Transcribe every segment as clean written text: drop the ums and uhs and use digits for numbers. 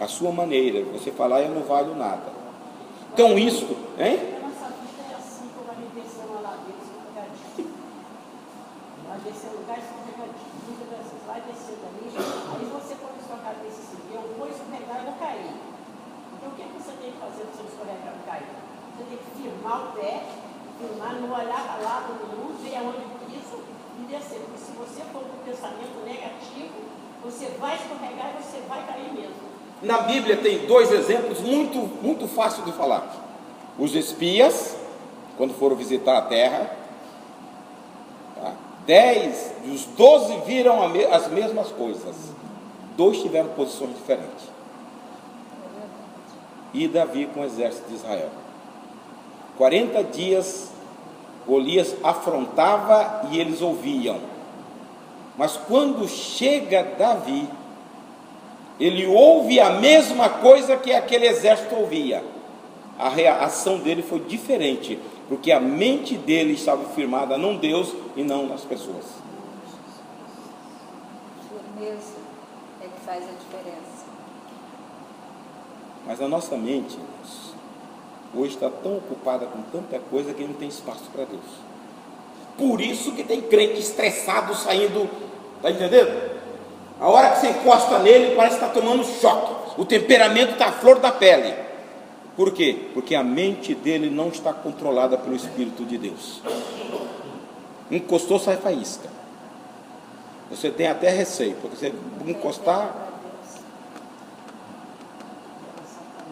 a sua maneira. Você falar, eu não valho nada. Então isto, hein? A nossa vida é assim, como a gente desceu uma ladeira escorregadinha. Vai descer um lugar escorregadinho. Muitas vezes vai descer dali, aí você põe a sua cabeça assim, eu vou escorregar e vou cair. Então o que você tem que fazer para você escorregar e não cair? Você tem que firmar o pé, firmar, não olhar para lado nenhum, ver aonde pisa e descer. Porque se você for com um pensamento negativo, você vai escorregar e você vai cair mesmo. Na Bíblia tem dois exemplos muito fáceis de falar. Os espias, quando foram visitar a terra, tá? 10 dos 12 viram as mesmas coisas. 2 tiveram posições diferentes. E Davi com o exército de Israel. 40 dias Golias afrontava e eles ouviam. Mas quando chega Davi, ele ouve a mesma coisa que aquele exército ouvia. A reação dele foi diferente, porque a mente dele estava firmada num Deus e não nas pessoas. Firmeza é que faz a diferença. Mas a nossa mente, irmãos, hoje está tão ocupada com tanta coisa que não tem espaço para Deus. Por isso que tem crente estressado saindo, está entendendo? A hora que você encosta nele, parece que está tomando choque. O temperamento está à flor da pele. Por quê? Porque a mente dele não está controlada pelo Espírito de Deus. Encostou, sai faísca. Você tem até receio, porque você encostar...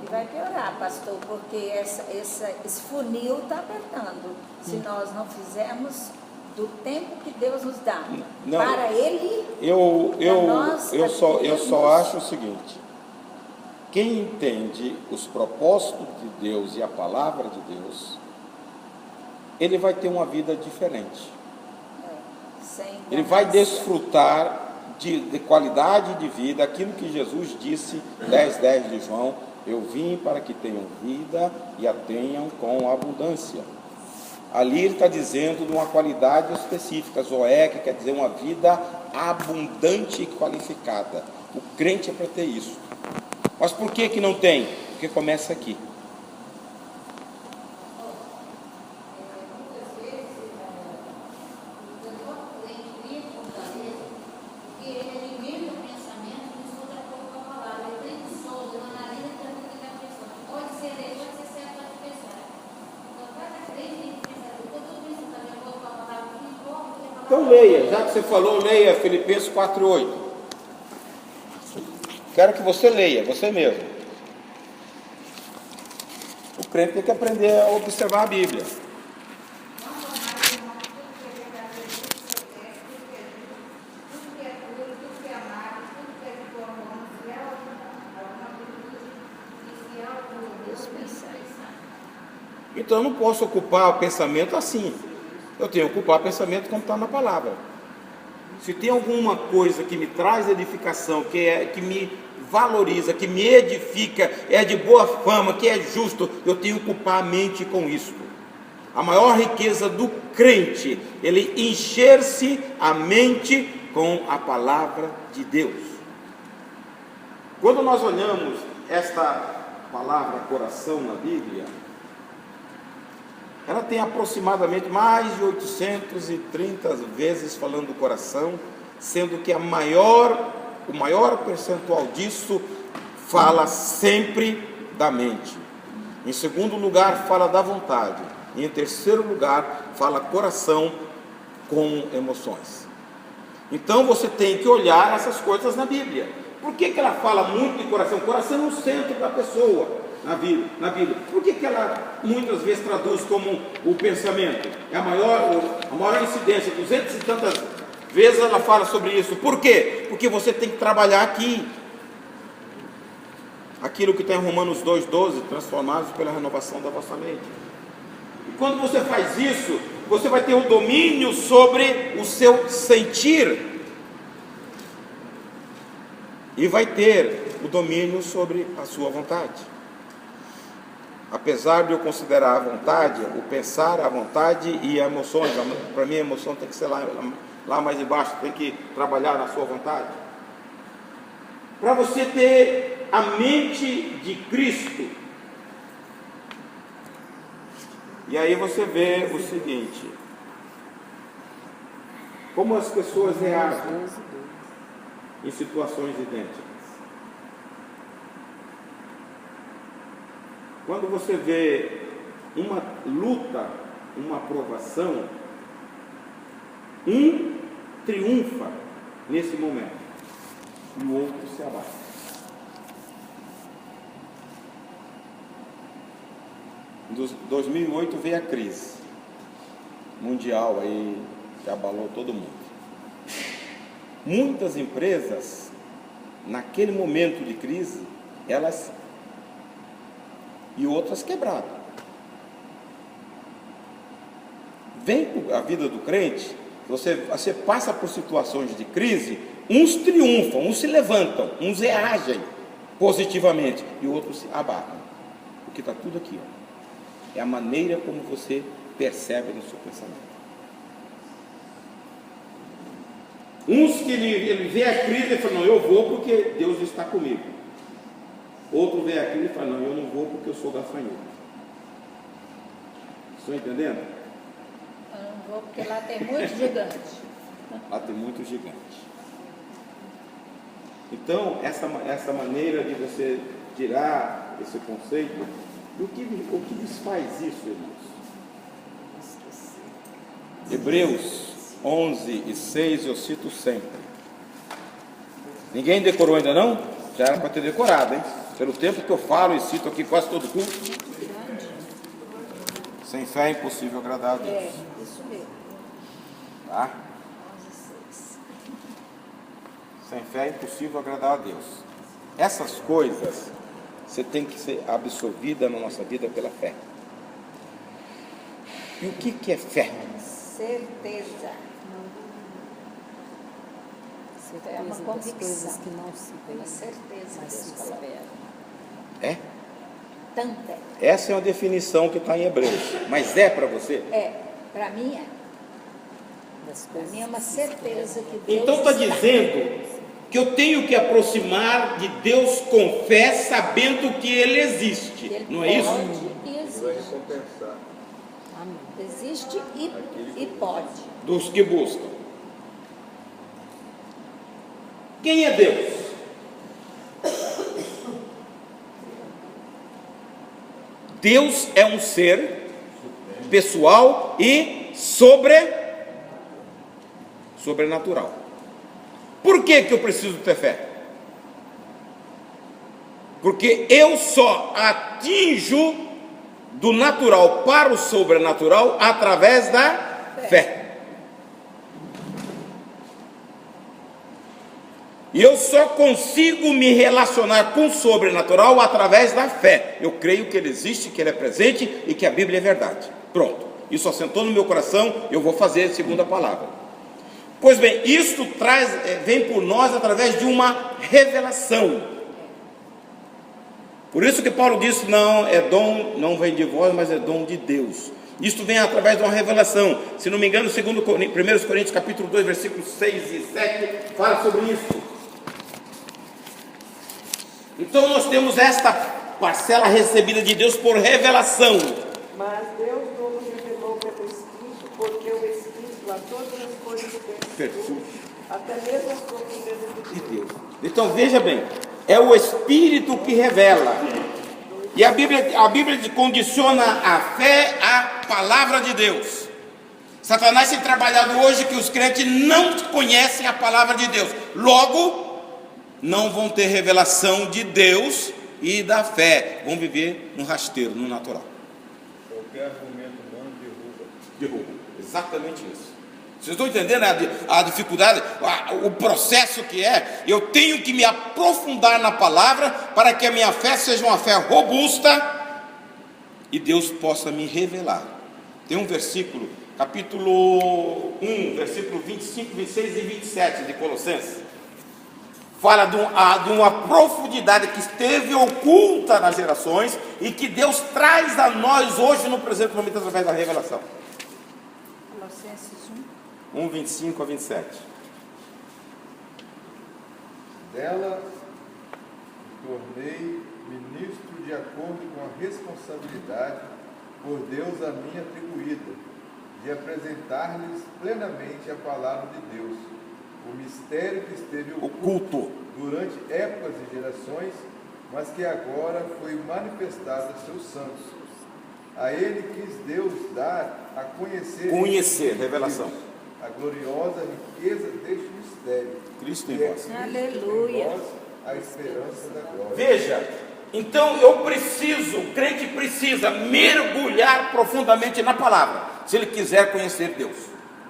E vai piorar, pastor, porque esse funil está apertando. Se nós não fizermos do tempo que Deus nos dá Não, para Ele, eu só acho o seguinte: quem entende os propósitos de Deus e a palavra de Deus, ele vai ter uma vida diferente. Ele vai desfrutar de qualidade de vida, aquilo que Jesus disse, 10:10 de João: eu vim para que tenham vida e a tenham com abundância. Ali ele está dizendo de uma qualidade específica, Zoé, que quer dizer uma vida abundante e qualificada. O crente é para ter isso. Mas por que não tem? Porque começa aqui. Então leia, já que você falou, leia Filipenses 4:8. Quero que você leia, você mesmo. O crente tem que aprender a observar a Bíblia. Então eu não posso ocupar o pensamento assim. Eu tenho que ocupar o pensamento como está na palavra. Se tem alguma coisa que me traz edificação, que me valoriza, que me edifica, é de boa fama, que é justo, eu tenho que ocupar a mente com isso. A maior riqueza do crente, ele encher-se a mente com a palavra de Deus. Quando nós olhamos esta palavra coração na Bíblia, ela tem aproximadamente mais de 830 vezes falando do coração, sendo que o maior percentual disso fala sempre da mente. Em segundo lugar, fala da vontade. E em terceiro lugar, fala coração com emoções. Então você tem que olhar essas coisas na Bíblia. Por que ela fala muito de coração? O coração é o centro da pessoa. Na Bíblia. Por que ela muitas vezes traduz como o pensamento? É a maior incidência, 200 e tantas vezes ela fala sobre isso. Por quê? Porque você tem que trabalhar aqui. Aquilo que está em Romanos 2:12, transformados pela renovação da vossa mente. E quando você faz isso, você vai ter um domínio sobre o seu sentir. E vai ter o domínio sobre a sua vontade. Apesar de eu considerar a vontade, o pensar, a vontade e as emoções, para mim a emoção tem que ser lá mais embaixo, tem que trabalhar na sua vontade. Para você ter a mente de Cristo. E aí você vê o seguinte: como as pessoas reagem em situações idênticas. Quando você vê uma luta, uma provação, um triunfa nesse momento e o outro se abate. Em 2008 veio a crise mundial aí, que abalou todo mundo. Muitas empresas, naquele momento de crise, elas e outras quebraram. Vem a vida do crente, você passa por situações de crise, uns triunfam, uns se levantam, uns reagem positivamente e outros se abatem. Porque está tudo aqui, ó. É a maneira como você percebe no seu pensamento. Uns que ele vê a crise e fala, não, eu vou porque Deus está comigo. Outro vê a crise e fala, não, eu não vou porque eu sou gafanhoto. Estão entendendo? Eu não vou porque lá tem muito gigante. Lá tem muito gigante. Então, essa maneira de você tirar esse conceito, o que desfaz isso, irmãos? Hebreus 11:6 eu cito sempre. Ninguém decorou ainda não? Já era para ter decorado, hein? Pelo tempo que eu falo e cito aqui quase todo culto. Sem fé é impossível agradar a Deus. É, isso mesmo. Tá? 11:6. Sem fé é impossível agradar a Deus. Essas coisas você tem que ser absorvida na nossa vida pela fé. E o que é fé? Certeza. É uma convicção, que não se uma veem, certeza mas que se Deus coloca. espera. É? Tanto é. Essa é uma definição que está em Hebreus. Mas é para você? É, para mim é. Das Para coisas mim é uma certeza que Deus Então está dizendo que eu tenho que aproximar de Deus com fé, sabendo que Ele existe. que Ele Não é isso? pode e existe. Amém. Existe e pode. Dos que buscam. Quem é Deus? Deus é um ser pessoal e sobrenatural. Por que eu preciso ter fé? Porque eu só atinjo do natural para o sobrenatural através da fé. E eu só consigo me relacionar com o sobrenatural através da fé. Eu creio que Ele existe, que Ele é presente e que a Bíblia é verdade. Pronto. Isso assentou no meu coração, eu vou fazer segundo a palavra. Pois bem, isso vem por nós através de uma revelação. Por isso que Paulo disse, não é dom, não vem de vós, mas é dom de Deus. Isto vem através de uma revelação. Se não me engano, 1 Coríntios capítulo 2, versículos 6 e 7, fala sobre isso. Então nós temos esta parcela recebida de Deus por revelação. Mas Deus não nos revelou pelo Espírito, porque o Espírito a todas as coisas Perfeito. até mesmo as profundezas De Deus. Então veja bem, é o Espírito que revela. E a Bíblia condiciona a fé à palavra de Deus. Satanás tem trabalhado hoje que os crentes não conhecem a palavra de Deus. Logo, não vão ter revelação de Deus e da fé. Vão viver no rasteiro, no natural. Qualquer argumento humano derruba. Exatamente isso. Vocês estão entendendo a dificuldade, o processo que é? Eu tenho que me aprofundar na palavra para que a minha fé seja uma fé robusta e Deus possa me revelar. Tem um versículo, capítulo 1, versículo 25, 26 e 27 de Colossenses. Fala de uma profundidade que esteve oculta nas gerações e que Deus traz a nós hoje no presente momento através da revelação. Colossenses 1, 25 a 27. Dela tornei ministro de acordo com a responsabilidade por Deus a mim atribuída, de apresentar-lhes plenamente a palavra de Deus, o mistério que esteve Oculto. durante épocas e gerações, mas que agora foi manifestado a seus santos. A ele quis Deus dar a conhecer, revelação, Deus, a gloriosa riqueza deste mistério, Cristo em que é vós. Cristo Aleluia. em vós, a esperança da glória. Veja, então eu preciso, o crente precisa mergulhar profundamente na palavra, se ele quiser conhecer Deus,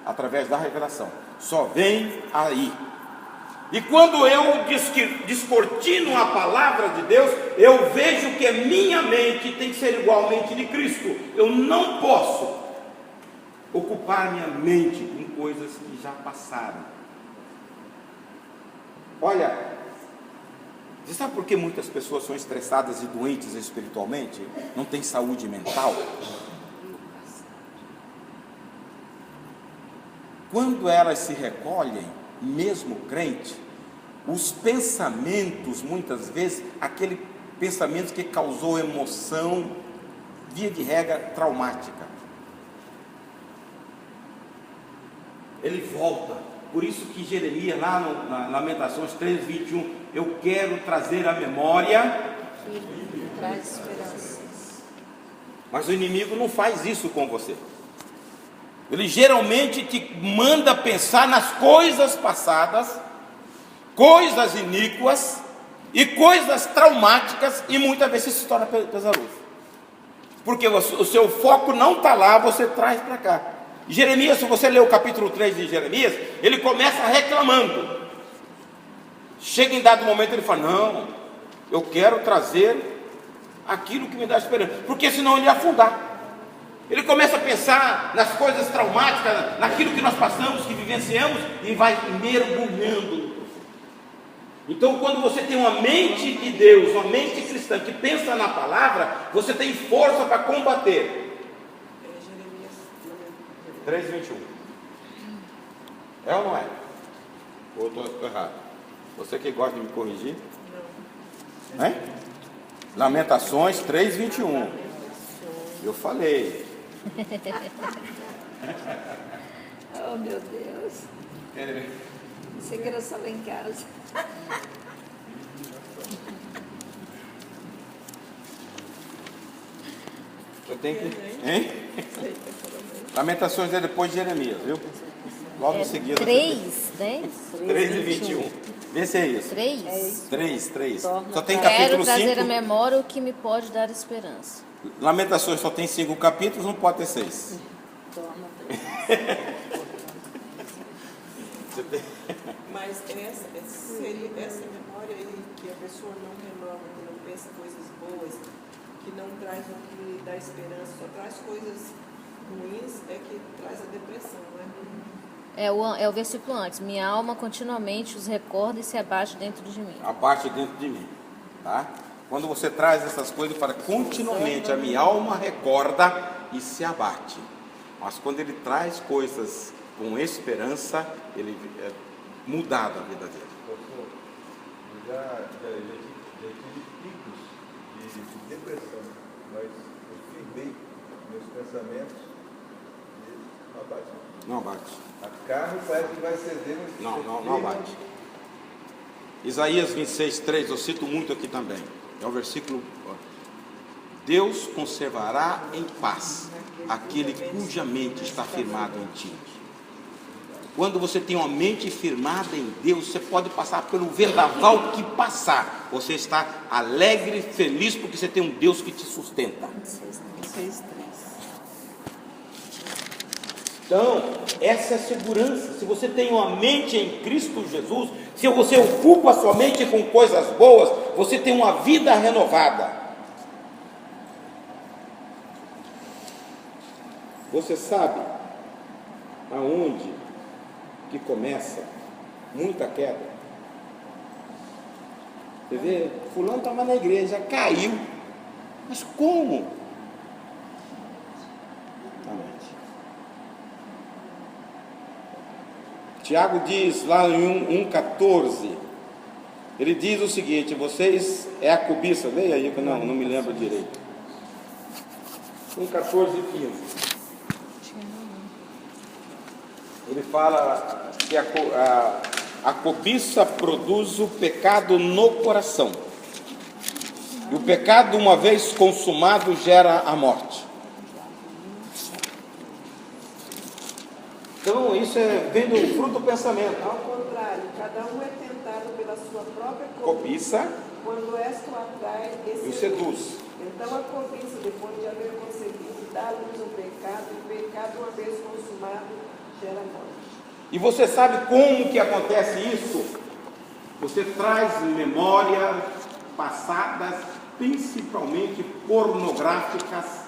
através da revelação. Só vem aí. E quando eu descortino a palavra de Deus, eu vejo que a minha mente tem que ser igualmente de Cristo. Eu não posso ocupar minha mente com coisas que já passaram. Olha, você sabe por que muitas pessoas são estressadas e doentes espiritualmente? Não têm saúde mental? Quando elas se recolhem, mesmo crente, os pensamentos, muitas vezes, aquele pensamento que causou emoção, via de regra, traumática, ele volta. Por isso que Jeremias, lá na Lamentações 3:21, eu quero trazer à memória. Traz esperança. Mas o inimigo não faz isso com você. Ele geralmente te manda pensar nas coisas passadas, coisas iníquas e coisas traumáticas, e muitas vezes se torna pesaroso, porque o seu foco não está lá, você traz para cá. Jeremias, se você ler o capítulo 3 de Jeremias, ele começa reclamando. Chega em dado momento, ele fala: não, eu quero trazer aquilo que me dá esperança, porque senão ele ia afundar. Ele começa a pensar nas coisas traumáticas, naquilo que nós passamos, que vivenciamos, e vai mergulhando. Então, quando você tem uma mente de Deus, uma mente cristã que pensa na palavra, você tem força para combater. Jeremias 3:21. É ou não é? Ou estou errado? Você que gosta de me corrigir? Não. É? Lamentações 3:21. Eu falei. Oh, meu Deus. Você quer só lá em casa. Eu tenho que. Hein? Lamentações é depois de Jeremias, viu? Logo em seguida. 3, né? 3:21. Vê se é isso. 3. 3. Só tem Quero capítulo trazer 5. à memória o que me pode dar esperança. Lamentações só tem 5 capítulos, não pode ter 6. Mas essa memória aí, que a pessoa não renova, que não pensa coisas boas, que não traz o que dá esperança, só traz coisas ruins, é que traz a depressão, né? É o versículo antes. Minha alma continuamente os recorda e se abate dentro de mim. Abate dentro de mim, tá? Quando você traz essas coisas, ele fala continuamente, a minha alma recorda e se abate. Mas quando ele traz coisas com esperança, ele é mudado a vida dele. Pastor, eu já tive picos de depressão, mas eu firmei meus pensamentos e não abate. Não abate. A carne parece que vai ceder, mas Não abate. Isaías 26:3, eu cito muito aqui também. É o versículo: Deus conservará em paz aquele cuja mente está firmada em ti. Quando você tem uma mente firmada em Deus, você pode passar pelo vendaval que passar. Você está alegre, feliz, porque você tem um Deus que te sustenta. Então, essa é a segurança. Se você tem uma mente em Cristo Jesus, se você ocupa a sua mente com coisas boas, você tem uma vida renovada. Você sabe aonde que começa muita queda? Você vê, fulano estava na igreja, caiu. Mas como? Na mente. Tiago diz lá em 1,14, Ele diz o seguinte: vocês, é a cobiça, leia aí que eu não me lembro direito. 14 e 15. Ele fala que a cobiça produz o pecado no coração. E o pecado, uma vez consumado, gera a morte. Então, isso vem do fruto do pensamento. Ao contrário, cada um é tentado pela sua própria Cobiça quando esta o atrai e o seduz. Então a cobiça, depois de haver concebido, dá luz ao pecado, e o pecado, uma vez consumado, gera morte. E você sabe como que acontece isso? Você traz memórias passadas, principalmente pornográficas,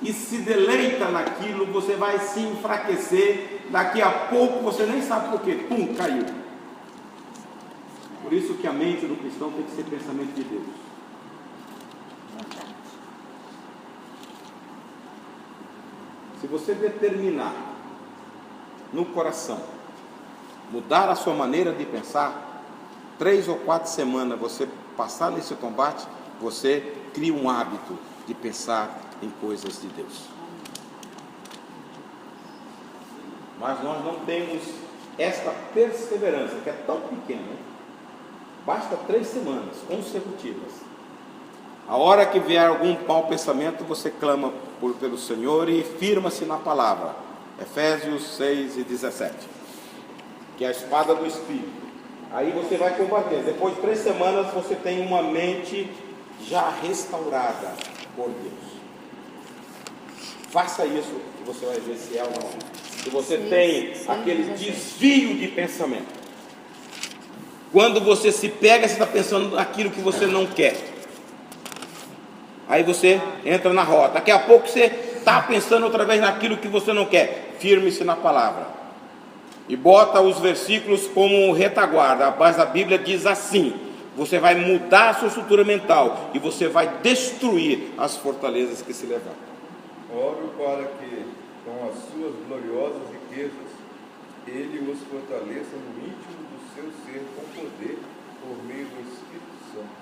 e se deleita naquilo, você vai se enfraquecer, daqui a pouco você nem sabe por quê, pum, caiu. Por isso que a mente do cristão tem que ser pensamento de Deus. Se você determinar no coração mudar a sua maneira de pensar, 3 ou 4 semanas você passar nesse combate, você cria um hábito de pensar em coisas de Deus. Mas nós não temos esta perseverança, que é tão pequena. Basta 3 semanas consecutivas. A hora que vier algum mau pensamento, você clama pelo Senhor e firma-se na palavra. Efésios 6 e 17, que é a espada do Espírito. Aí você vai combater. Depois de 3 semanas, você tem uma mente já restaurada por Deus. Faça isso e você vai ver se é ou não. Se você tem aquele desvio de pensamento. Quando você se pega, você está pensando naquilo que você não quer. Aí você entra na rota. Daqui a pouco você está pensando outra vez naquilo que você não quer. Firme-se na palavra. E bota os versículos como retaguarda. Mas a Bíblia diz assim: você vai mudar a sua estrutura mental e você vai destruir as fortalezas que se levantam. Oro para que, com as suas gloriosas riquezas, Ele os fortaleça no íntimo do seu ser com poder, por meio do Espírito Santo.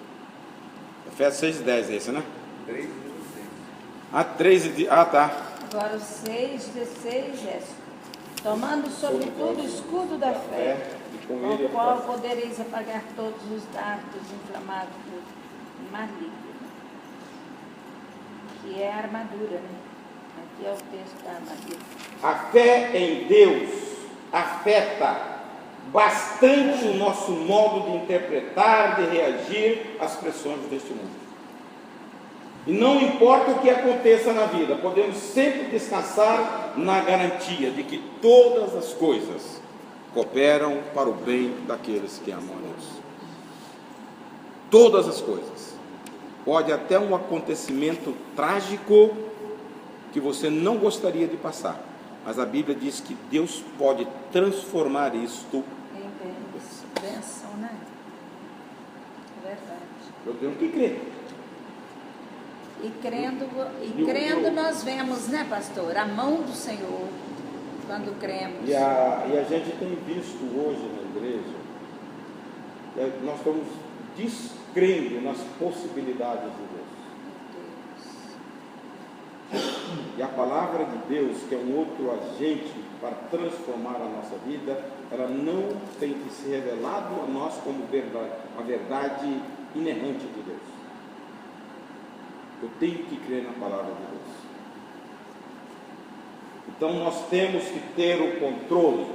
Efésios 6,10 é esse, né? 3:16. Tá. Agora o 6,16 é: tomando sobretudo o escudo da fé, e com com ele o qual podereis apagar todos os dardos inflamados do maligno, que é a armadura, né? Aqui é o texto da armadura. A fé em Deus afeta bastante o nosso modo de interpretar, de reagir às pressões deste mundo. E não importa o que aconteça na vida, podemos sempre descansar na garantia de que todas as coisas cooperam para o bem daqueles que amam a Deus. Todas as coisas. Pode até um acontecimento trágico que você não gostaria de passar, mas a Bíblia diz que Deus pode transformar isto Em bênção, né? É verdade. Eu tenho que crer. E crendo nós vemos, né, pastor, a mão do Senhor, quando cremos. E a gente tem visto hoje na igreja, nós estamos descrendo nas possibilidades de Deus. E a palavra de Deus, que é um outro agente para transformar a nossa vida, ela não tem que ser revelada a nós como verdade, a verdade inerrante de Deus. Eu tenho que crer na palavra de Deus. Então nós temos que ter o controle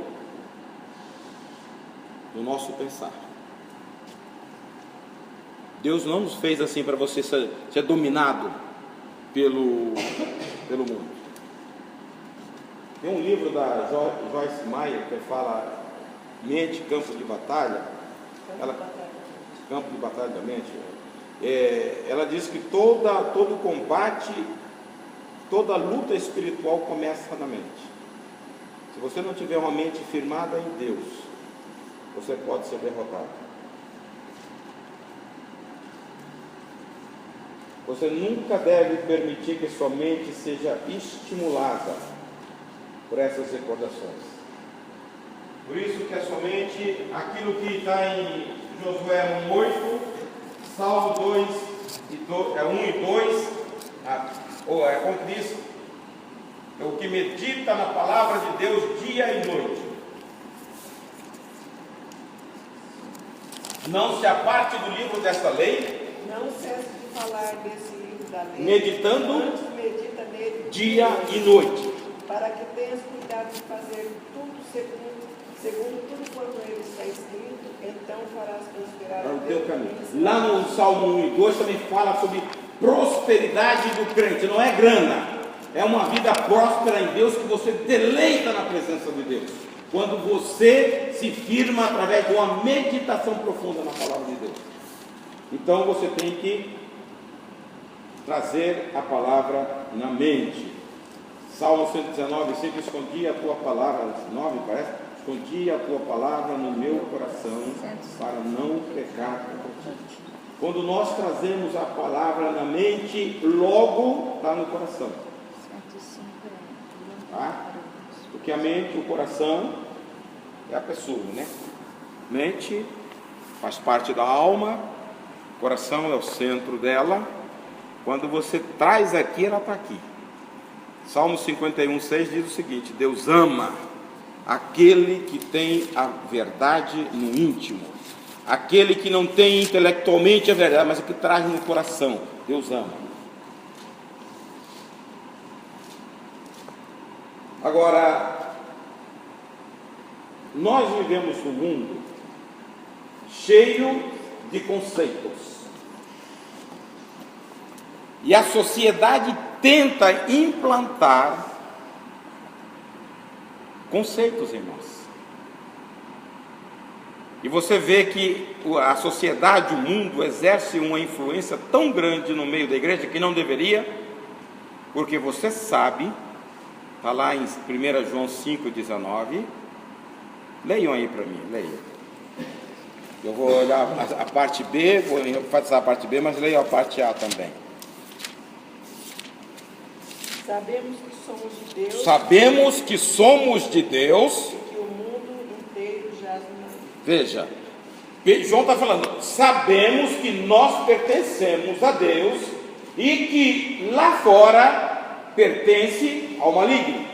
do nosso pensar. Deus não nos fez assim para você ser dominado pelo mundo. Tem um livro da Joyce Meyer que fala Mente, Campo de Batalha. Campo de Batalha da Mente. Ela diz que todo combate, toda luta espiritual começa na mente. Se você não tiver uma mente firmada em Deus, você pode ser derrotado. Você nunca deve permitir que sua mente seja estimulada por essas recordações. Por isso que a sua mente, aquilo que está em Josué 1:8, Salmo 1 e 2, como diz, o que medita na palavra de Deus dia e noite. Não se aparte do livro desta lei, Não cesse de falar desse livro da lei, meditando antes medita nele dia e noite. para que tenhas cuidado de fazer tudo segundo tudo quanto ele está escrito, então farás prosperar Para o teu caminho. caminho. Lá no Salmo 1 e 2 também fala sobre prosperidade do crente. Não é grana, é uma vida próspera em Deus, que você deleita na presença de Deus, quando você se firma através de uma meditação profunda na palavra de Deus. Então você tem que trazer a palavra na mente. Salmo 119, 5, escondi a tua palavra, 9 parece, escondi a tua palavra no meu coração, para não pecar contra ti. Quando nós trazemos a palavra na mente, logo está no coração. Tá? Porque a mente, o coração é a pessoa, né? Mente faz parte da alma, o coração é o centro dela. Quando você traz aqui, ela está aqui. Salmo 51:6 diz o seguinte: Deus ama aquele que tem a verdade no íntimo, aquele que não tem intelectualmente a verdade, mas que traz no coração. Deus ama. Agora, nós vivemos num mundo cheio de conceitos, e a sociedade tenta implantar conceitos em nós. E você vê que a sociedade, o mundo, exerce uma influência tão grande no meio da igreja, que não deveria, porque você sabe, está lá em 1 João 5,19, leiam aí para mim, leiam. Eu vou olhar a parte B, vou enfatizar a parte B, mas leiam a parte A também. Sabemos que somos de Deus. Sabemos que somos de Deus. E que o mundo inteiro jaz no maligno. Veja, João está falando, sabemos que nós pertencemos a Deus e que lá fora pertence ao maligno.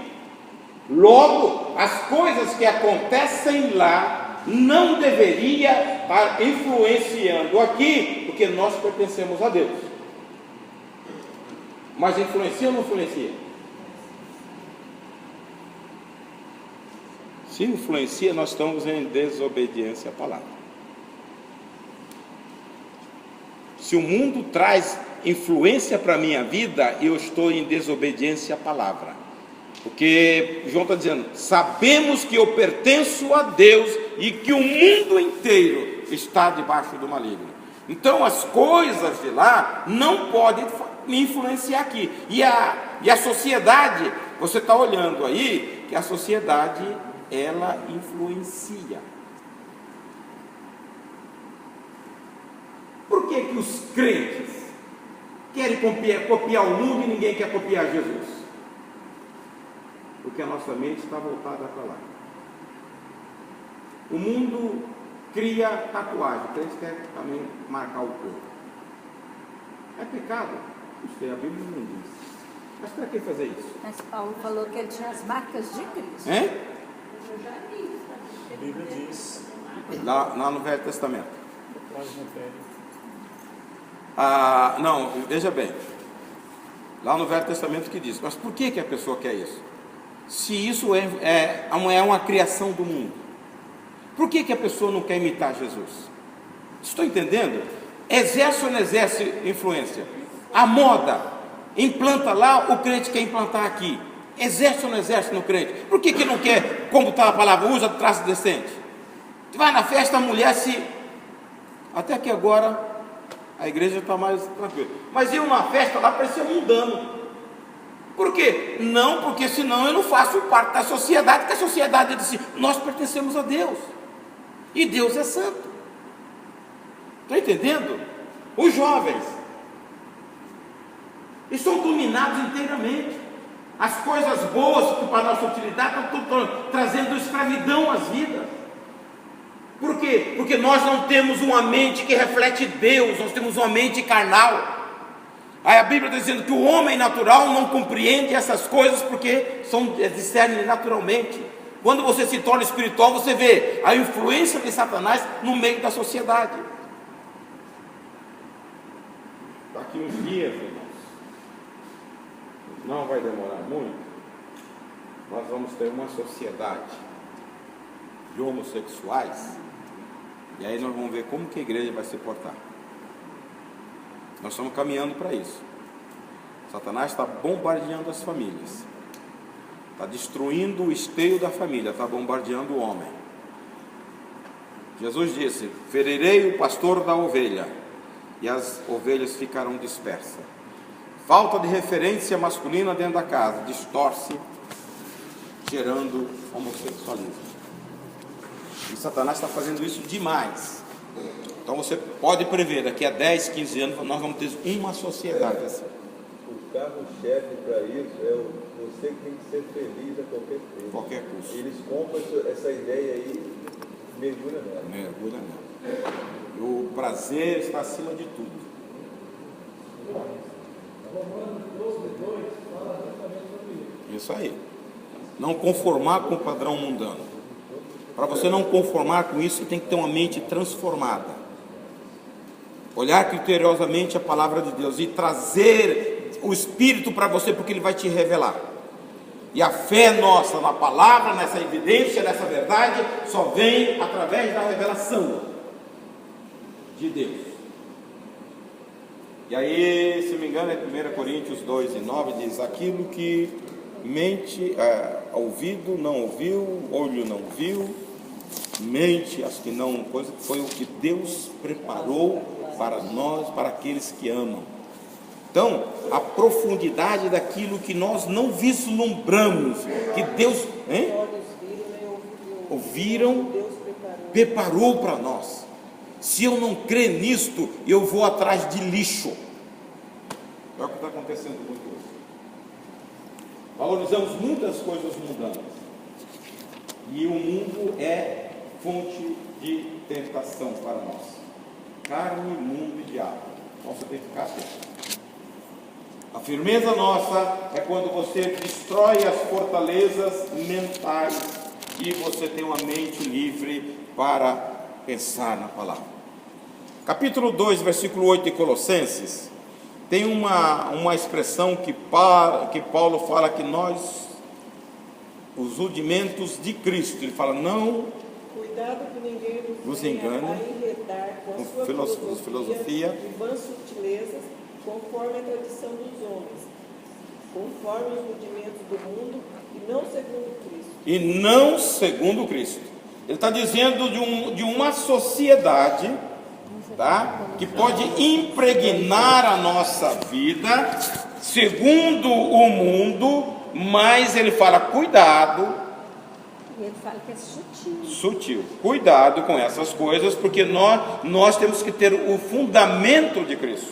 Logo, as coisas que acontecem lá não deveria estar influenciando aqui, porque nós pertencemos a Deus. Mas influencia ou não influencia? Se influencia, nós estamos em desobediência à palavra. Se o mundo traz influência para a minha vida, eu estou em desobediência à palavra. Porque João está dizendo, sabemos que eu pertenço a Deus e que o mundo inteiro está debaixo do maligno. Então as coisas de lá não podem me influenciar aqui. E a sociedade, você está olhando aí, que a sociedade, ela influencia. Por que que os crentes querem copiar o mundo e ninguém quer copiar Jesus? Porque a nossa mente está voltada para lá. O mundo cria tatuagem, o crente quer também marcar o corpo. É pecado? Não sei, a Bíblia não diz. Mas para que fazer isso? Mas Paulo falou que ele tinha as marcas de Cristo. Hein? A Bíblia diz, Lá no Velho Testamento. quase no Velho. Não, veja bem. Lá no Velho Testamento que diz, mas por que a pessoa quer isso? Se isso é uma criação do mundo, por que a pessoa não quer imitar Jesus? Estou entendendo? Exerce ou não exerce influência? A moda implanta lá, o crente quer implantar aqui. Exerce ou não exerce no crente? Por que não quer, como está a palavra, usa traço decente? Vai na festa, a mulher se... Até que agora a igreja está mais tranquila. Mas eu na festa lá parecia mundano. Por quê? Não, porque senão eu não faço parte da sociedade, porque a sociedade diz, nós pertencemos a Deus. E Deus é santo. Está entendendo? Os jovens estão dominados inteiramente. As coisas boas que para a nossa utilidade estão trazendo escravidão às vidas. Porque quê? Porque nós não temos uma mente que reflete Deus, nós temos uma mente carnal. Aí a Bíblia está dizendo que o homem natural não compreende essas coisas porque discernem naturalmente. Quando você se torna espiritual, você vê a influência de Satanás no meio da sociedade. Daqui uns dias, irmãos, não vai demorar muito, nós vamos ter uma sociedade de homossexuais, e aí nós vamos ver como que a igreja vai se portar. Nós estamos caminhando para isso. Satanás está bombardeando as famílias, está destruindo o esteio da família, está bombardeando o homem. Jesus disse: ferirei o pastor da ovelha, e as ovelhas ficarão dispersas. Falta de referência masculina dentro da casa distorce, gerando homossexualismo. E Satanás está fazendo isso demais. Então você pode prever, daqui a 10, 15 anos nós vamos ter uma sociedade assim. O carro-chefe para isso é você que tem que ser feliz a qualquer preço. Qualquer custo. Eles compram essa ideia aí, mergulha nela. Mergulha nela. O prazer está acima de tudo. Isso aí. Não conformar com o padrão mundano. Para você não conformar com isso, você tem que ter uma mente transformada. Olhar criteriosamente a palavra de Deus e trazer o Espírito para você, porque Ele vai te revelar. E a fé nossa na palavra, nessa evidência, nessa verdade, só vem através da revelação de Deus. E aí, se não me engano, é 1 Coríntios 2:9, diz: aquilo que mente, ouvido não ouviu, olho não viu, mente as que não, coisa, foi o que Deus preparou para nós, para aqueles que amam. Então, a profundidade daquilo que nós não vislumbramos, que Deus ouviram, preparou para nós. Se eu não crer nisto, eu vou atrás de lixo. É o que está acontecendo muito hoje. Valorizamos muitas coisas mundanas, e o mundo é fonte de tentação para nós. Carne, mundo e diabo. Então você tem que ficar atento. A firmeza nossa é quando você destrói as fortalezas mentais e você tem uma mente livre para pensar na palavra. Capítulo 2, versículo 8 de Colossenses, tem uma expressão que Paulo fala que nós, os rudimentos de Cristo, ele fala: não Cuidado que ninguém nos venha engane a enredar com a sua filosofia e vãs sutilezas, conforme a tradição dos homens, conforme os rudimentos do mundo, e não segundo Cristo. E não segundo Cristo. Ele está dizendo de uma sociedade, tá, que pode impregnar a nossa vida segundo o mundo, mas ele fala: cuidado. Ele fala que é sutil. Sutil. Cuidado com essas coisas, porque nós temos que ter o fundamento de Cristo,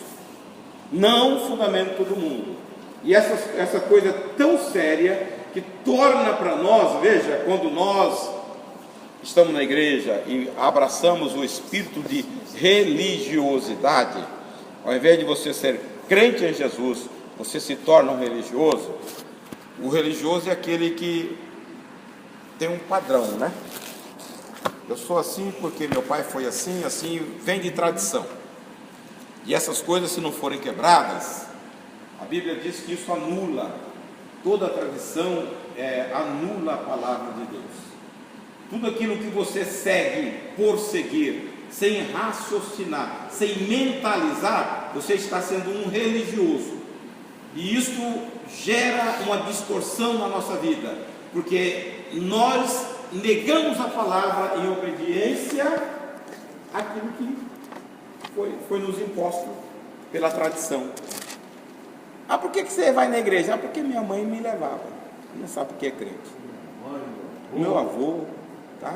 não o fundamento do mundo. E essa coisa tão séria que torna para nós, veja, quando nós estamos na igreja e abraçamos o espírito de religiosidade, ao invés de você ser crente em Jesus, você se torna um religioso. O religioso é aquele que tem um padrão, né? Eu sou assim porque meu pai foi assim, assim, vem de tradição. E essas coisas, se não forem quebradas, a Bíblia diz que isso anula, toda a tradição anula a palavra de Deus. Tudo aquilo que você segue por seguir, sem raciocinar, sem mentalizar, você está sendo um religioso. E isso gera uma distorção na nossa vida, porque nós negamos a palavra em obediência àquilo que foi nos imposto pela tradição. Por que você vai na igreja? Porque minha mãe me levava. Não sabe por que é crente. O meu avô, tá?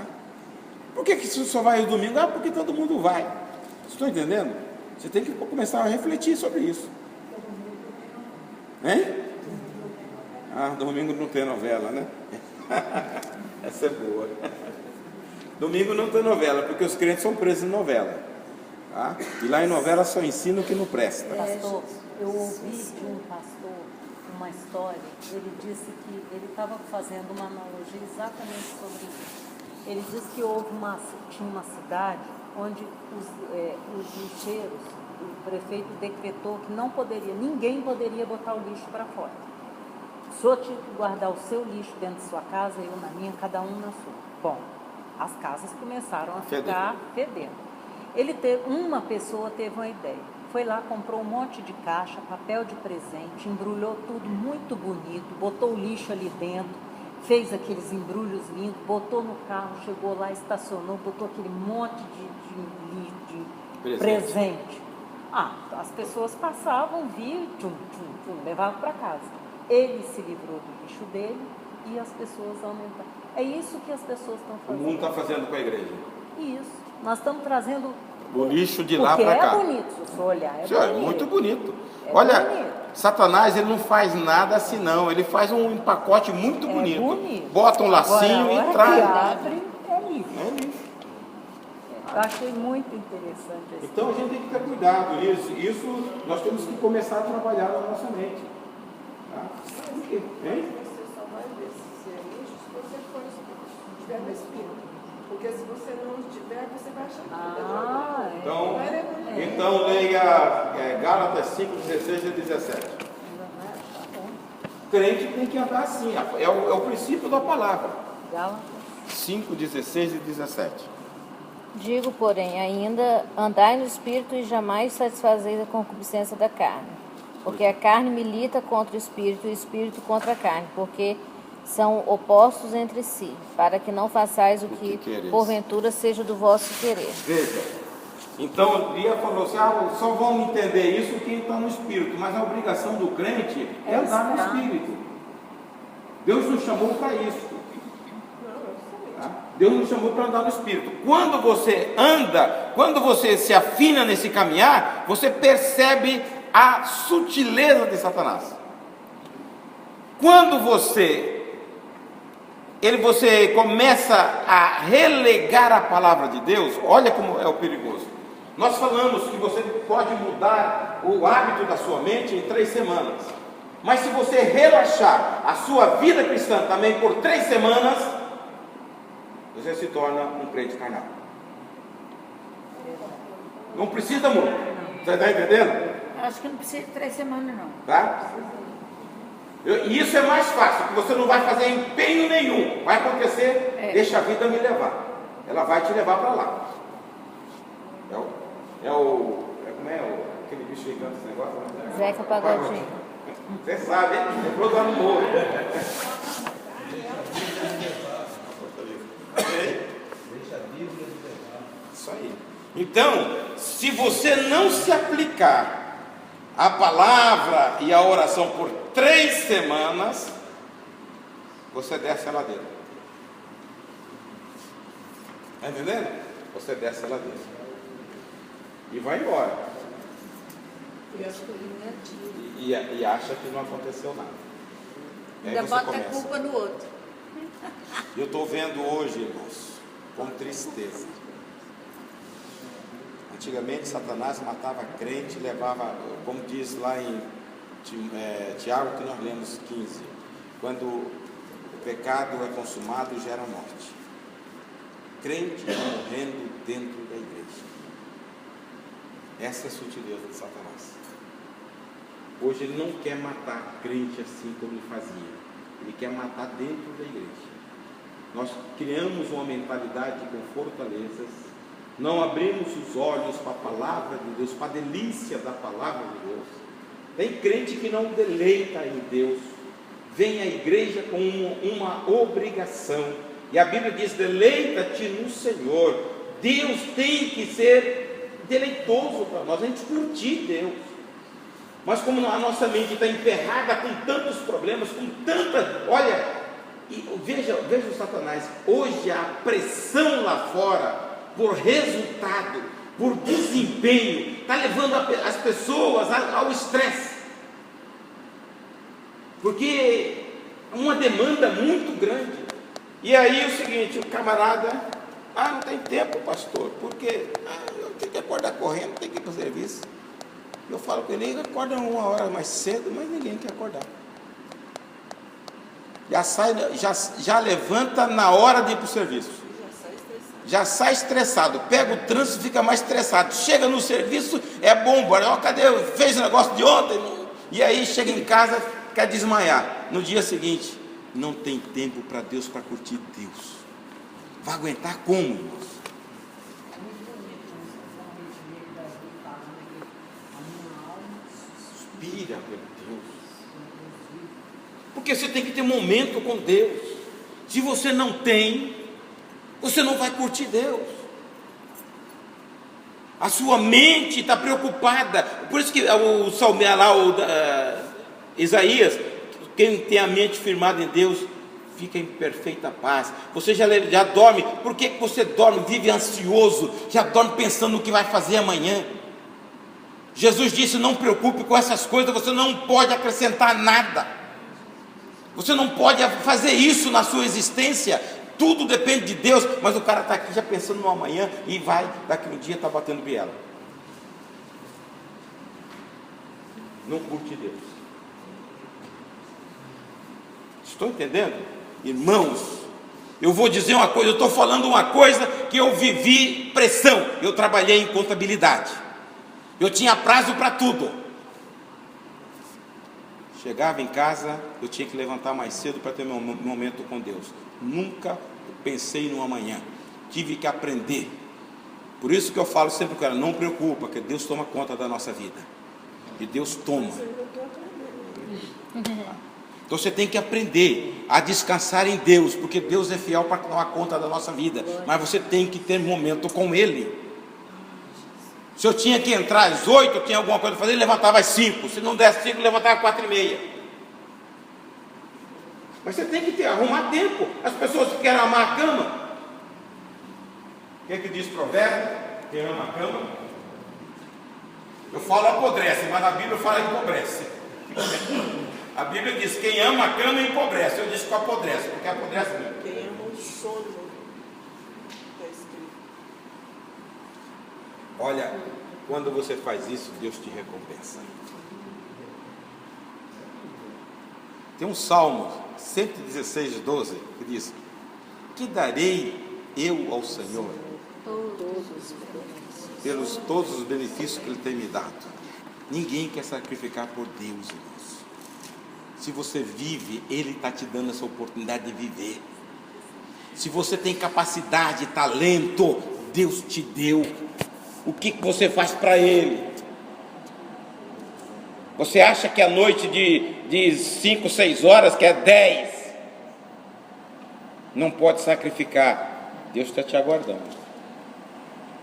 Por que você só vai no domingo? Porque todo mundo vai. Vocês estão entendendo? Você tem que começar a refletir sobre isso. Hein? Domingo não tem novela, né? Essa é boa. Domingo não tem novela, porque os crentes são presos em novela. Tá? E lá em novela só ensina o que não presta. Pastor, eu ouvi de um pastor uma história. Ele disse que ele estava fazendo uma analogia exatamente sobre isso. Ele disse que tinha uma cidade onde os lixeiros, o prefeito decretou que ninguém poderia botar o lixo para fora. O senhor tinha que guardar o seu lixo dentro de sua casa, eu na minha, cada um na sua. Bom, as casas começaram a ficar fedendo. Uma pessoa teve uma ideia. Foi lá, comprou um monte de caixa, papel de presente, embrulhou tudo muito bonito, botou o lixo ali dentro, fez aqueles embrulhos lindos, botou no carro, chegou lá, estacionou, botou aquele monte de presente. As pessoas passavam, viam, levavam para casa. Ele se livrou do lixo dele e as pessoas aumentaram. É isso que as pessoas estão O fazendo. mundo está fazendo com a igreja. Isso. Nós estamos trazendo O lixo de lá para porque cá. é bonito, se você olhar. É Senhor, bonito. muito bonito. É Olha, bonito. Satanás, ele não faz nada assim não. Ele faz um pacote muito bonito. bonito. Bota um lacinho Agora, a hora e que traz. abre, é lixo. É lixo. Eu achei muito interessante esse. Então a gente tem que ter cuidado. Isso nós temos que começar a trabalhar na nossa mente. Tá? Hein? Você só vai ver se é lixo se você estiver no Espírito. Porque se você não estiver, você vai achar que é Então leia Gálatas 5, 16 e 17. O crente tem que andar assim. É o princípio da palavra. Gálatas 5, 16 e 17. Digo, porém, ainda, andai no Espírito e jamais satisfazeis a concupiscência da carne. Porque a carne milita contra o Espírito e o Espírito contra a carne, porque são opostos entre si, para que não façais o que porventura seja do vosso querer. Veja, então Lia falou assim, só vão entender isso quem está no Espírito, mas a obrigação do crente é andar no Espírito. Deus nos chamou para isso. Tá? Deus nos chamou para andar no Espírito. Quando você anda, quando você se afina nesse caminhar, você percebe a sutileza de Satanás. Quando você começa a relegar a palavra de Deus, olha como é o perigoso. Nós falamos que você pode mudar o hábito da sua mente em 3 semanas. Mas se você relaxar a sua vida cristã também por 3 semanas, você se torna um crente carnal. Não precisa muito. Você está entendendo? Acho que não precisa de 3 semanas, não. Tá? E isso é mais fácil, porque você não vai fazer empenho nenhum. Vai acontecer, deixa a vida me levar. Ela vai te levar para lá. Como é aquele bicho que canta esse negócio? Né? Zeca Pagodinho. Você sabe, hein? É pro ano novo. Isso aí. Então, se você não se aplicar a palavra e a oração por 3 semanas, você desce a ladeira. Está entendendo? Você desce a ladeira. E vai embora. E acha que não aconteceu nada. Ainda bota a culpa no outro. Eu estou vendo hoje, irmãos, com tristeza. Antigamente Satanás matava crente e levava, como diz lá em Tiago, que nós lemos 15, quando o pecado é consumado, gera morte. Crente morrendo dentro da igreja. Essa é a sutileza de Satanás. Hoje ele não quer matar crente assim como ele fazia. Ele quer matar dentro da igreja. Nós criamos uma mentalidade com fortalezas, não abrimos os olhos para a palavra de Deus, para a delícia da palavra de Deus. Tem crente que não deleita em Deus, vem à igreja com uma obrigação, e a Bíblia diz: deleita-te no Senhor. Deus tem que ser deleitoso para nós, a gente curtir Deus. Mas como a nossa mente está emperrada com tantos problemas, com tanta, olha, veja o Satanás, hoje a pressão lá fora, por resultado, por desempenho, está levando as pessoas ao estresse, porque uma demanda muito grande. E aí o seguinte, o camarada Ah, não tem tempo, pastor, porque eu tenho que acordar correndo, tenho que ir para o serviço. Eu falo com ele, acorda 1 hora mais cedo, mas ninguém quer acordar. Já levanta na hora de ir para o serviço. Já sai estressado, pega o trânsito, fica mais estressado. Chega no serviço, é bom, bora, cadê? Fez o negócio de ontem? E aí chega em casa, quer desmaiar. No dia seguinte, não tem tempo para Deus, para curtir Deus. Vai aguentar como, irmãos? Suspira pelo Deus. Porque você tem que ter momento com Deus. Se você não tem, você não vai curtir Deus. A sua mente está preocupada. Por isso que o salmista lá, Isaías, quem tem a mente firmada em Deus, fica em perfeita paz. Você já dorme. Por que você dorme? Vive ansioso, já dorme pensando no que vai fazer amanhã. Jesus disse, não preocupe com essas coisas, você não pode acrescentar nada. Você não pode fazer isso na sua existência. Tudo depende de Deus, mas o cara está aqui já pensando no amanhã e vai, daqui um dia está batendo biela. Não curte Deus. Estou entendendo? Irmãos, eu vou dizer uma coisa, eu estou falando uma coisa que eu vivi pressão. Eu trabalhei em contabilidade. Eu tinha prazo para tudo. Chegava em casa, eu tinha que levantar mais cedo para ter meu momento com Deus. Nunca pensei no amanhã. Tive que aprender. Por isso que eu falo sempre com ela, não preocupa, que Deus toma conta da nossa vida. E Deus toma. Então você tem que aprender a descansar em Deus, porque Deus é fiel para tomar conta da nossa vida. Mas você tem que ter momento com Ele. Se eu tinha que entrar às 8, eu tinha alguma coisa para fazer, ele levantava às 5. Se não desse 5, levantava às 4:30. Mas você tem que arrumar tempo. As pessoas que querem amar a cama. O que diz o provérbio? Quem ama a cama? Eu falo apodrece, mas a Bíblia fala empobrece. A Bíblia diz, quem ama a cama empobrece. Eu disse que apodrece, porque apodrece mesmo. Quem ama o sono. Está escrito. Olha, quando você faz isso, Deus te recompensa. Tem um Salmo 116:12 que diz: que darei eu ao Senhor pelos todos os benefícios que Ele tem me dado? Ninguém quer sacrificar por Deus, irmãos. Se você vive, Ele está te dando essa oportunidade de viver. Se você tem capacidade, talento, Deus te deu. O que você faz para Ele? Você acha que a noite de 5, 6 horas, que é 10, não pode sacrificar? Deus está te aguardando.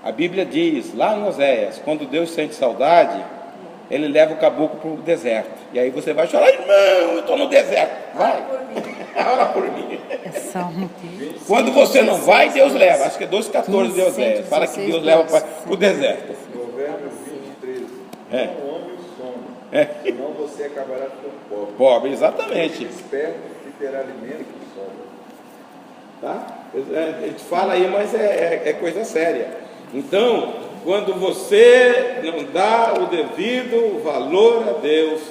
A Bíblia diz, lá em Oséias, quando Deus sente saudade, Ele leva o caboclo para o deserto. E aí você vai chorar, irmão, eu estou no deserto. Vai, ora por mim. Quando você não vai, Deus leva. Acho que é 12:14 de Oséias. Fala que Deus leva para o deserto. Provérbio 20:13. Não ame o sono, senão você acabará ficando pobre, exatamente. Esperto que terá alimento e sombra. Tá? A gente fala aí, mas é coisa séria. Então, quando você não dá o devido valor a Deus,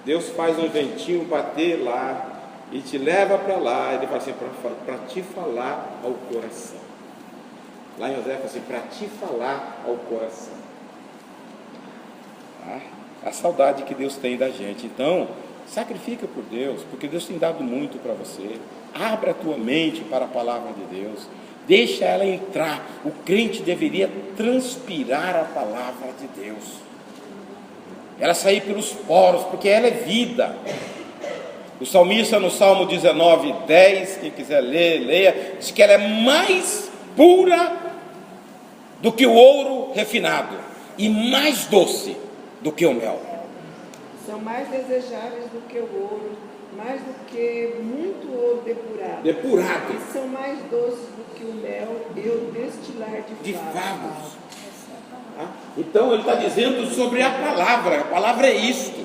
Deus faz um ventinho bater lá e te leva para lá. Ele fala assim, para te falar ao coração. Lá em Oséias fala assim, para te falar ao coração. Tá? A saudade que Deus tem da gente. Então, sacrifica por Deus, porque Deus tem dado muito para você. Abra a tua mente para a palavra de Deus. Deixa ela entrar. O crente deveria transpirar a palavra de Deus. Ela sair pelos poros, porque ela é vida. O salmista no Salmo 19:10, quem quiser ler, leia, diz que ela é mais pura do que o ouro refinado e mais doce do que o mel. São mais desejáveis do que o ouro, mais do que muito ouro depurado. E são mais doces do que o mel e o destilar de favos. Então ele está dizendo sobre a palavra é isto.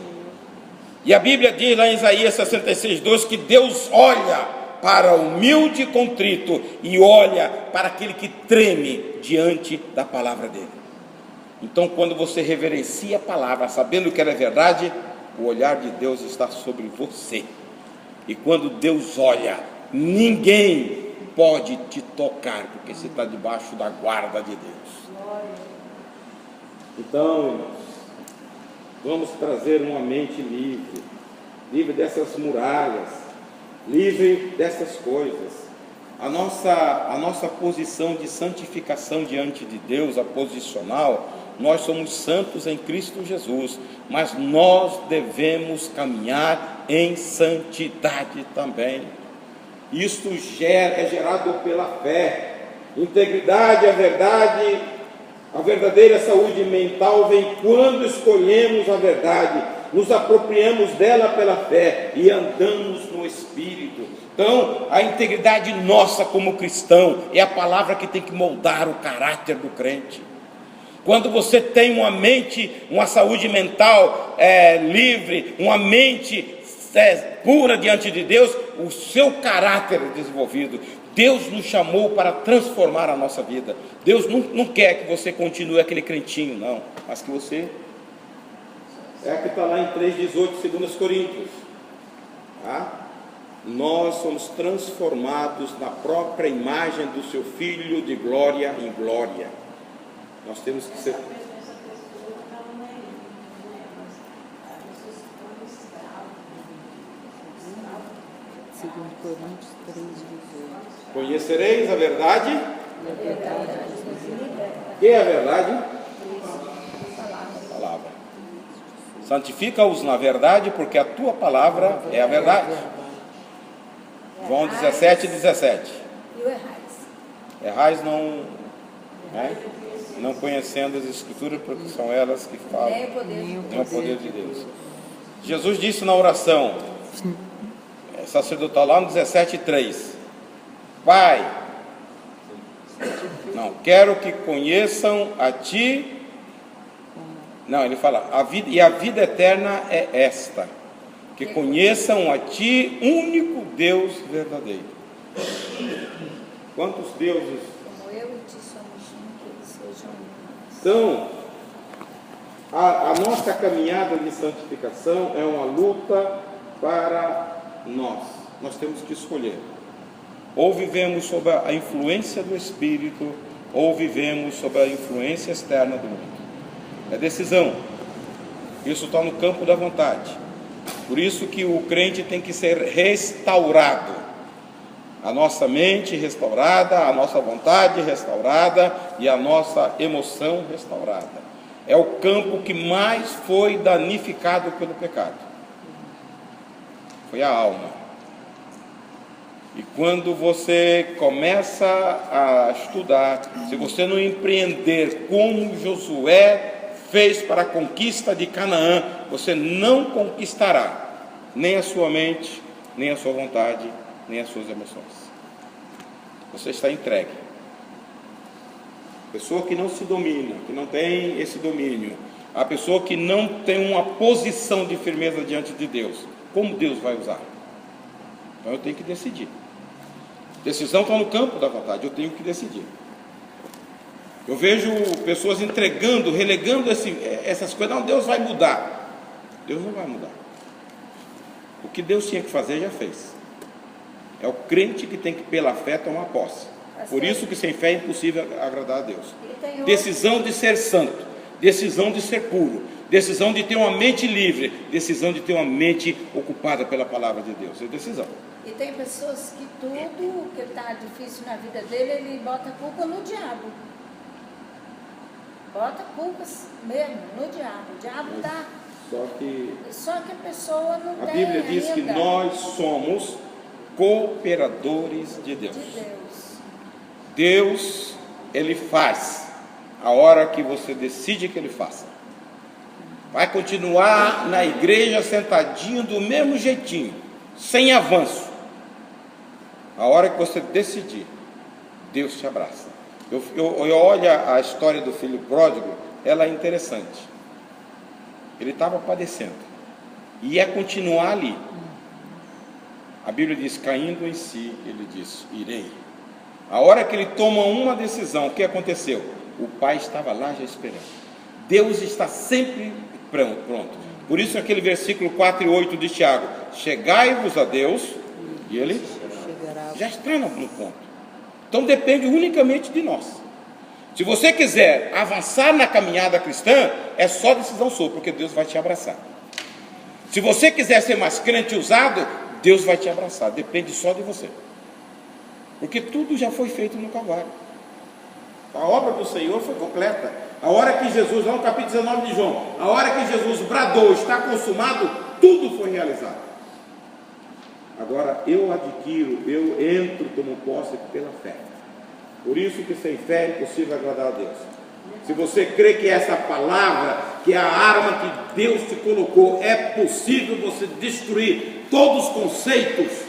E a Bíblia diz lá em Isaías 66:12 que Deus olha para o humilde e contrito e olha para aquele que treme diante da palavra dele. Então, quando você reverencia a palavra, sabendo que ela é verdade, o olhar de Deus está sobre você. E quando Deus olha, ninguém pode te tocar, porque você está debaixo da guarda de Deus. Então, irmãos, vamos trazer uma mente livre, livre dessas muralhas, livre dessas coisas. A nossa posição de santificação diante de Deus, a posicional, nós somos santos em Cristo Jesus, mas nós devemos caminhar em santidade também. Isto é gerado pela fé. Integridade, a verdadeira saúde mental vem quando escolhemos a verdade, nos apropriamos dela pela fé e andamos no Espírito. Então, a integridade nossa como cristão é a palavra que tem que moldar o caráter do crente. Quando você tem uma mente, uma saúde mental livre, uma mente pura diante de Deus, o seu caráter é desenvolvido. Deus nos chamou para transformar a nossa vida. Deus não quer que você continue aquele crentinho, não, mas que você... É que está lá em 3,18, 2 Coríntios. Tá? Nós somos transformados na própria imagem do seu Filho de glória em glória. Nós temos que ser... Segundo Coríntios 3,18. Conhecereis a verdade? Que é a verdade? A palavra. Santifica-os na verdade, porque a tua palavra é a verdade. João 17:17. E o errais? Errais não conhecendo as Escrituras, porque são elas que falam. Nem o poder de Deus. Jesus disse na oração sacerdotal lá no 17:3: Pai, quero que conheçam a Ti. Não, ele fala, a vida eterna é esta, que conheçam a Ti, único Deus verdadeiro. Quantos deuses? Como eu e Ti somos um, que eles sejam um. Então, a nossa caminhada de santificação é uma luta para nós. Nós temos que escolher. Ou vivemos sob a influência do Espírito, ou vivemos sob a influência externa do mundo. É decisão. Isso está no campo da vontade. Por isso que o crente tem que ser restaurado. A nossa mente restaurada, a nossa vontade restaurada e a nossa emoção restaurada. É o campo que mais foi danificado pelo pecado. Foi a alma. E quando você começa a estudar, se você não empreender como Josué fez para a conquista de Canaã, você não conquistará nem a sua mente, nem a sua vontade, nem as suas emoções. Você está entregue. Pessoa que não se domina, que não tem esse domínio, a pessoa que não tem uma posição de firmeza diante de Deus, como Deus vai usar? Então eu tenho que decidir. Decisão está no campo da vontade, eu tenho que decidir. Eu vejo pessoas entregando, relegando essas coisas. Não, Deus vai mudar. Deus não vai mudar. O que Deus tinha que fazer, já fez. É o crente que tem que, pela fé, tomar posse. Por isso que sem fé é impossível agradar a Deus. Decisão de ser santo, decisão de ser puro, decisão de ter uma mente livre, decisão de ter uma mente ocupada pela palavra de Deus. É decisão. E tem pessoas que tudo que está difícil na vida dele, ele bota a culpa no diabo. Bota culpas mesmo no diabo. O diabo está... Só que a pessoa não tem. A Bíblia diz que nós somos cooperadores de Deus. Deus, Ele faz a hora que você decide que Ele faça. Vai continuar na igreja sentadinho do mesmo jeitinho, sem avanço. A hora que você decidir, Deus te abraça. Eu olho a história do filho pródigo, ela é interessante. Ele estava padecendo, ia continuar ali. A Bíblia diz, caindo em si, ele disse, irei. A hora que ele toma uma decisão, o que aconteceu? O pai estava lá já esperando. Deus está sempre pronto. Por isso aquele versículo 4 e 8 de Tiago, chegai-vos a Deus, e ele já está no ponto. Então depende unicamente de nós. Se você quiser avançar na caminhada cristã, é só decisão sua, porque Deus vai te abraçar. Se você quiser ser mais crente usado, Deus vai te abraçar, depende só de você. Porque tudo já foi feito no Calvário. A obra do Senhor foi completa. A hora que Jesus, lá no capítulo 19 de João, a hora que Jesus bradou, está consumado, tudo foi realizado. Agora eu adquiro, eu entro, tomo posse pela fé. Por isso que sem fé é impossível agradar a Deus. Se você crê que essa palavra, que é a arma que Deus te colocou, é possível você destruir todos os conceitos.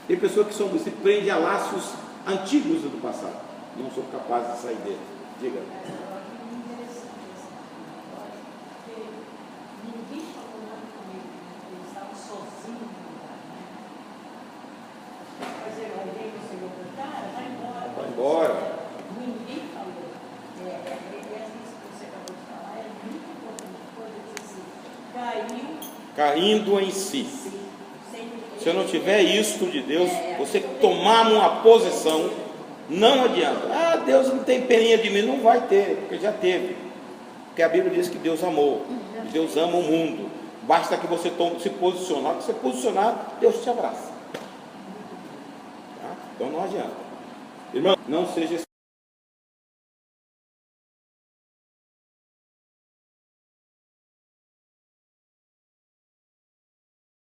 Tem pessoas que se prendem a laços antigos do passado, não são capazes de sair dele. Diga. Ninguém falou nada comigo, eles estavam sozinhos no lugar, Mas eu olhei para o Senhor, cara, vai embora. Vai embora. Ninguém falou. Essa que você acabou de falar é muito importante. Quando ele disse, caindo em si. Se eu não tiver isto de Deus, você tomar uma posição, não adianta. Deus não tem peninha de mim, não vai ter, porque já teve. Porque a Bíblia diz que Deus amou, Deus ama o mundo. Basta que você se posicionar, que você posicionar, Deus te abraça. Tá? Então não adianta. Irmão, não seja